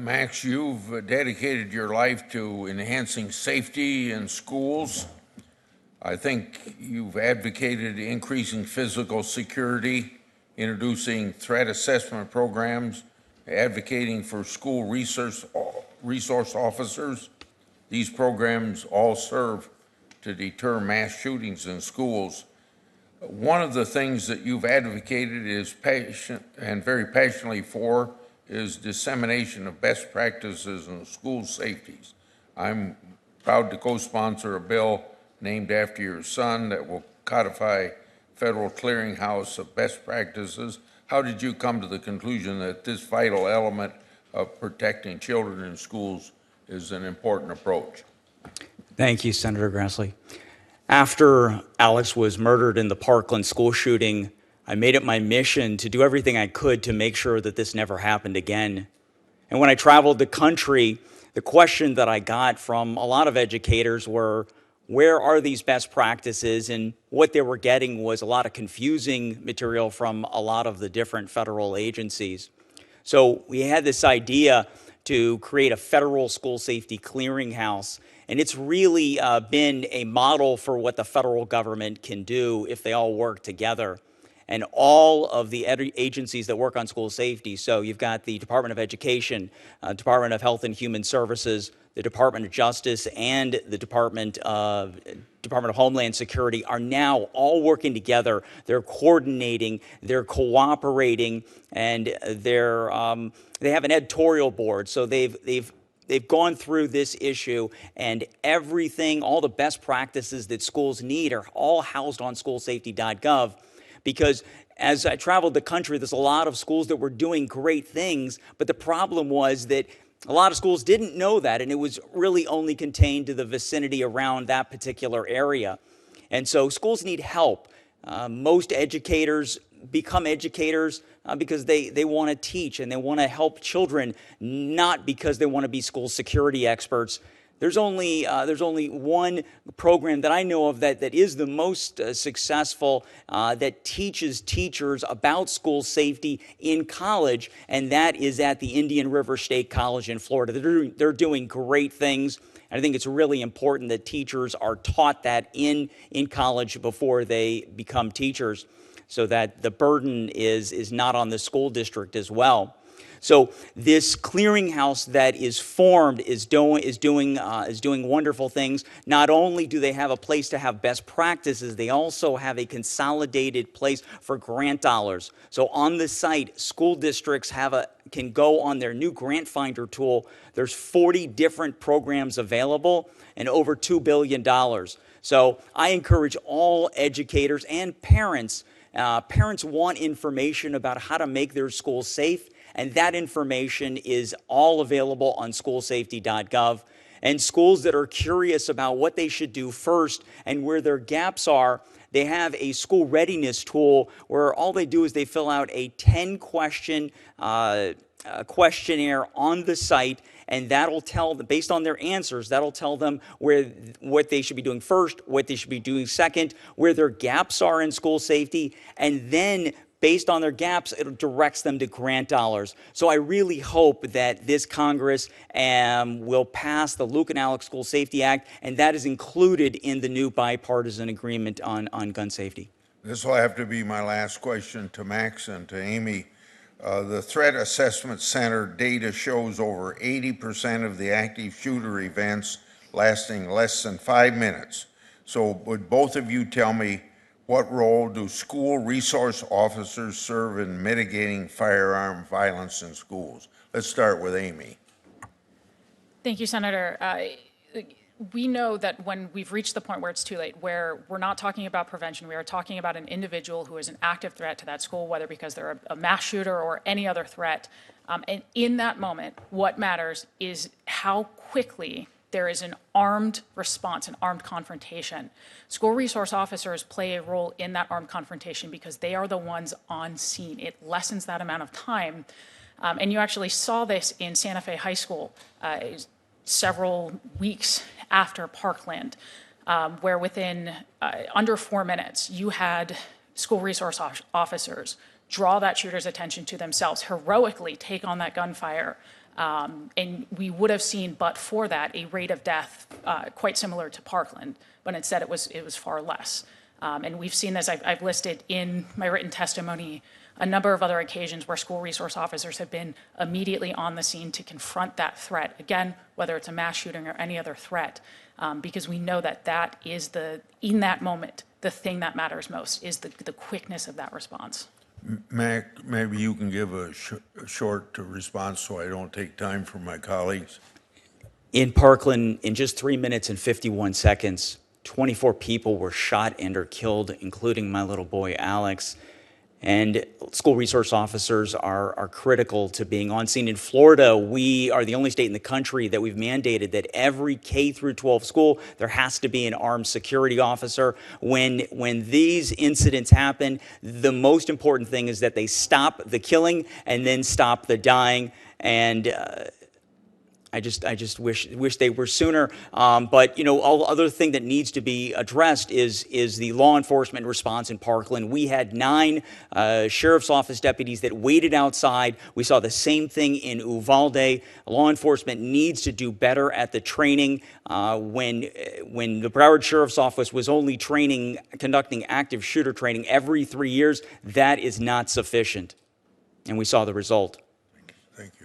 Max, you've dedicated your life to enhancing safety in schools. I think you've advocated increasing physical security, introducing threat assessment programs, advocating for school resource officers. These programs all serve to deter mass shootings in schools. One of the things that you've advocated is patient and very passionately for is dissemination of best practices in school safeties. I'm proud to co-sponsor a bill named after your son that will codify federal clearinghouse of best practices. How did you come to the conclusion that this vital element of protecting children in schools is an important approach? Thank you, Senator Grassley. After Alex was murdered in the Parkland school shooting, I made it my mission to do everything I could to make sure that this never happened again. And when I traveled the country, the question that I got from a lot of educators were, where are these best practices? And what they were getting was a lot of confusing material from a lot of the different federal agencies. So we had this idea to create a federal school safety clearinghouse. And it's really been a model for what the federal government can do if they all work together. And all of the agencies that work on school safety, so you've got the Department of Education, Department of Health and Human Services, the Department of Justice, and the Department of Homeland Security are now all working together. They're coordinating, they're cooperating, and they have an editorial board. So they've gone through this issue, and everything, all the best practices that schools need are all housed on schoolsafety.gov. Because as I traveled the country, there's a lot of schools that were doing great things, but the problem was that a lot of schools didn't know that, and it was really only contained to the vicinity around that particular area. And so schools need help. Most educators become educators because they want to teach and they want to help children, not because they want to be school security experts. There's only one program that I know of that is the most successful that teaches teachers about school safety in college, and that is at the Indian River State College in Florida. They're doing great things. And I think it's really important that teachers are taught that in college before they become teachers, so that the burden is not on the school district as well. So this clearinghouse that is formed is doing wonderful things. Not only do they have a place to have best practices, they also have a consolidated place for grant dollars. So on the site, school districts can go on their new grant finder tool. There's 40 different programs available and over $2 billion. So I encourage all educators and parents. Parents want information about how to make their schools safe. And that information is all available on schoolsafety.gov. And schools that are curious about what they should do first and where their gaps are, they have a school readiness tool where all they do is they fill out a 10-question questionnaire on the site, and that'll tell them, based on their answers, that'll tell them what they should be doing first, what they should be doing second, where their gaps are in school safety, and then based on their gaps, it directs them to grant dollars. So I really hope that this Congress will pass the Luke and Alex School Safety Act, and that is included in the new bipartisan agreement on gun safety. This will have to be my last question to Max and to Amy. The Threat Assessment Center data shows over 80% of the active shooter events lasting less than 5 minutes. So would both of you tell me, what role do school resource officers serve in mitigating firearm violence in schools? Let's start with Amy. Thank you, Senator. We know that when we've reached the point where it's too late, where we're not talking about prevention, we are talking about an individual who is an active threat to that school, whether because they're a mass shooter or any other threat. And in that moment, what matters is how quickly there is an armed response, an armed confrontation. School resource officers play a role in that armed confrontation because they are the ones on scene. It lessens that amount of time. And you actually saw this in Santa Fe High School several weeks after Parkland, where within under 4 minutes, you had school resource officers draw that shooter's attention to themselves, heroically take on that gunfire, And we would have seen, but for that, a rate of death quite similar to Parkland, but instead it was far less. And we've seen this, I've listed in my written testimony a number of other occasions where school resource officers have been immediately on the scene to confront that threat, again, whether it's a mass shooting or any other threat, because we know that that is in that moment, the thing that matters most is the quickness of that response. Mac, maybe you can give a short response so I don't take time from my colleagues. In Parkland, in just 3 minutes and 51 seconds, 24 people were shot and or killed, including my little boy, Alex. And school resource officers are critical to being on scene. In Florida, we are the only state in the country that we've mandated that every K through 12 school, there has to be an armed security officer. When these incidents happen, the most important thing is that they stop the killing and then stop the dying. And I just wish they were sooner. But other thing that needs to be addressed is the law enforcement response in Parkland. We had 9 sheriff's office deputies that waited outside. We saw the same thing in Uvalde. Law enforcement needs to do better at the training. When the Broward Sheriff's Office was only conducting active shooter training every 3 years, that is not sufficient. And we saw the result. Thank you.